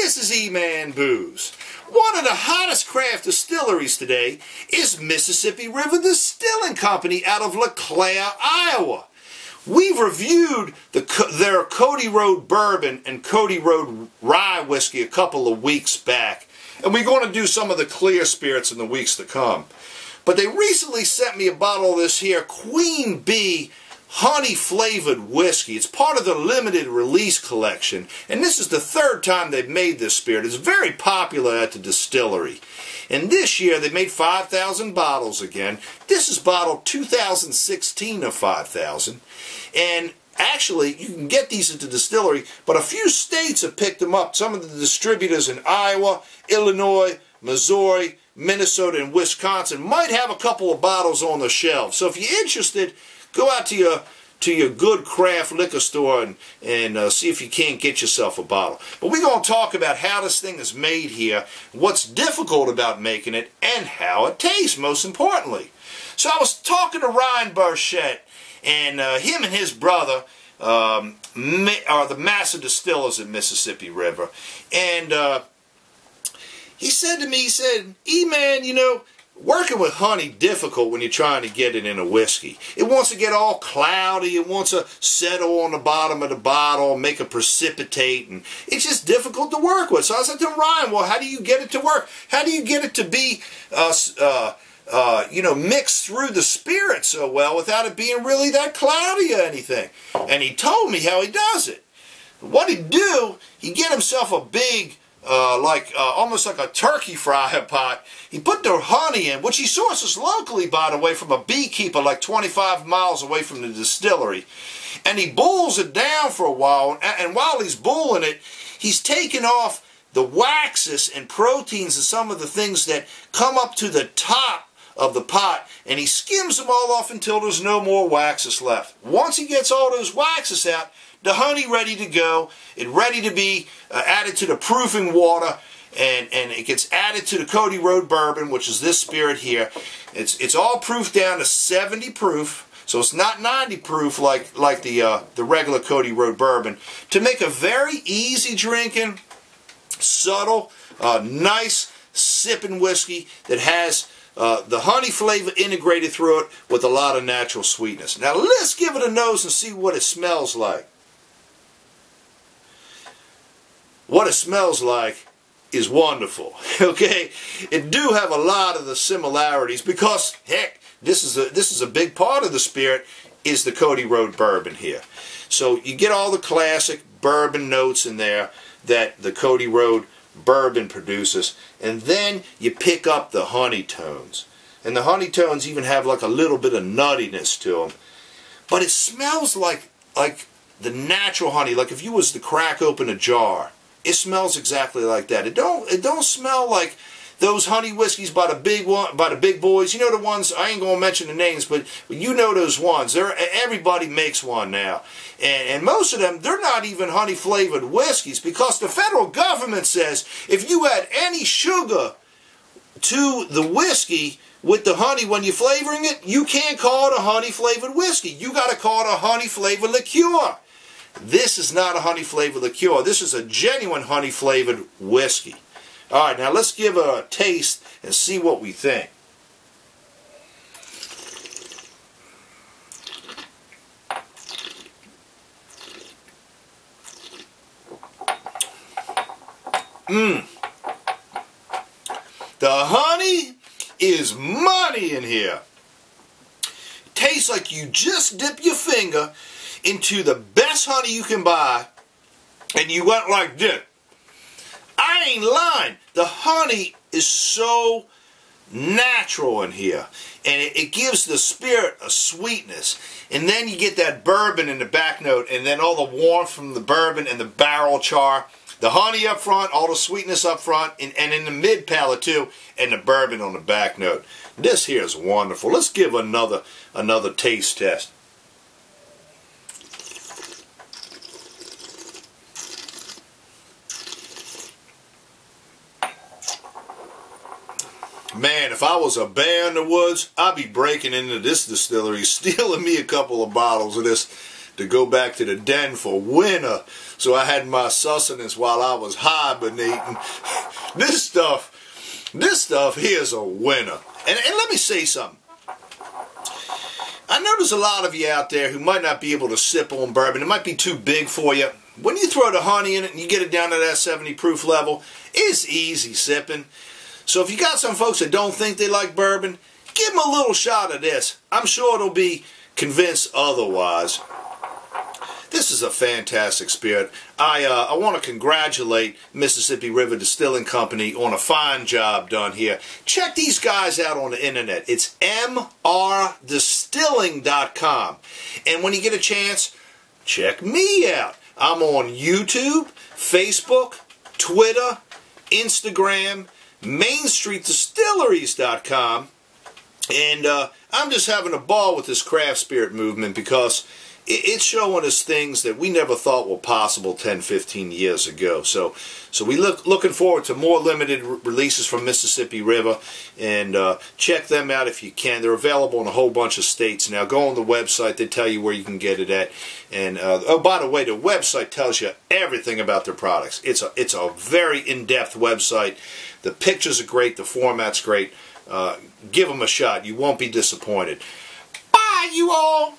This is Eman Booze. One of the hottest craft distilleries today is Mississippi River Distilling Company out of LeClaire, Iowa. We've reviewed their Cody Road Bourbon and Cody Road Rye whiskey a couple of weeks back, and we're going to do some of the clear spirits in the weeks to come. But they recently sent me a bottle of this here Queen Bee honey flavored whiskey. It's part of the limited release collection, and this is the third time they've made this spirit. It's very popular at the distillery, and this year they made 5,000 bottles again. This is bottle 2016 of 5,000, and actually you can get these at the distillery, but a few states have picked them up. Some of the distributors in Iowa, Illinois, Missouri, Minnesota, and Wisconsin might have a couple of bottles on the shelf. So if you're interested, go out to your good craft liquor store and see if you can't get yourself a bottle. But we're going to talk about how this thing is made here, what's difficult about making it, and how it tastes, most importantly. So I was talking to Ryan Burchett, and him and his brother are the master distillers at Mississippi River. And he said to me, he said, "E-man, you know, working with honey difficult when you're trying to get it in a whiskey. It wants to get all cloudy, it wants to settle on the bottom of the bottle, make it precipitate, and it's just difficult to work with." So I said to Ryan, well, how do you get it to work? How do you get it to be, mixed through the spirit so well without it being really that cloudy or anything? And he told me how he does it. What he'd do, he'd get himself a big, almost like a turkey fryer pot. He put the honey in, which he sources locally, by the way, from a beekeeper like 25 miles away from the distillery. And he boils it down for a while, and while he's boiling it, he's taking off the waxes and proteins and some of the things that come up to the top of the pot, and he skims them all off until there's no more waxes left. Once he gets all those waxes out, the honey ready to go, it's ready to be added to the proofing water, and it gets added to the Cody Road Bourbon, which is this spirit here. It's all proofed down to 70 proof, so it's not 90 proof like the regular Cody Road Bourbon, to make a very easy drinking, subtle, nice sipping whiskey that has the honey flavor integrated through it with a lot of natural sweetness. Now let's give it a nose and see what it smells like. What it smells like is wonderful, okay? It do have a lot of the similarities because, heck, this is a big part of the spirit is the Cody Road Bourbon here. So you get all the classic bourbon notes in there that the Cody Road Bourbon produces, and then you pick up the honey tones. And the honey tones even have like a little bit of nuttiness to them. But it smells like the natural honey, like if you was to crack open a jar. It smells exactly like that. It don't smell like those honey whiskeys by the big boys. You know the ones, I ain't gonna mention the names, but you know those ones. Everybody makes one now, and most of them, they're not even honey flavored whiskeys, because the federal government says if you add any sugar to the whiskey with the honey when you're flavoring it, you can't call it a honey flavored whiskey. You got to call it a honey flavored liqueur. This is not a honey flavored liqueur. This is a genuine honey flavored whiskey. Alright, now let's give it a taste and see what we think. The honey is money in here. It tastes like you just dip your finger into the best honey you can buy, and you went like this. I ain't lying. The honey is so natural in here, and it gives the spirit a sweetness, and then you get that bourbon in the back note, and then all the warmth from the bourbon and the barrel char, the honey up front, all the sweetness up front, and in the mid palate too, and the bourbon on the back note. This here is wonderful. Let's give another taste test. Man, if I was a bear in the woods, I'd be breaking into this distillery, stealing me a couple of bottles of this to go back to the den for winter, so I had my sustenance while I was hibernating. This stuff here's a winner. And let me say something. I know there's a lot of you out there who might not be able to sip on bourbon. It might be too big for you. When you throw the honey in it and you get it down to that 70 proof level, it's easy sipping. So if you got some folks that don't think they like bourbon, give them a little shot of this. I'm sure they'll be convinced otherwise. This is a fantastic spirit. I want to congratulate Mississippi River Distilling Company on a fine job done here. Check these guys out on the internet. It's mrdistilling.com. And when you get a chance, check me out. I'm on YouTube, Facebook, Twitter, Instagram, MainStreetDistilleries.com. And I'm just having a ball with this craft spirit movement because it's showing us things that we never thought were possible 10, 15 years ago. So we looking forward to more limited releases from Mississippi River, and check them out if you can. They're available in a whole bunch of states now. Go on the website; they tell you where you can get it at. And oh, by the way, the website tells you everything about their products. It's a very in-depth website. The pictures are great. The format's great. Give them a shot. You won't be disappointed. Bye, you all.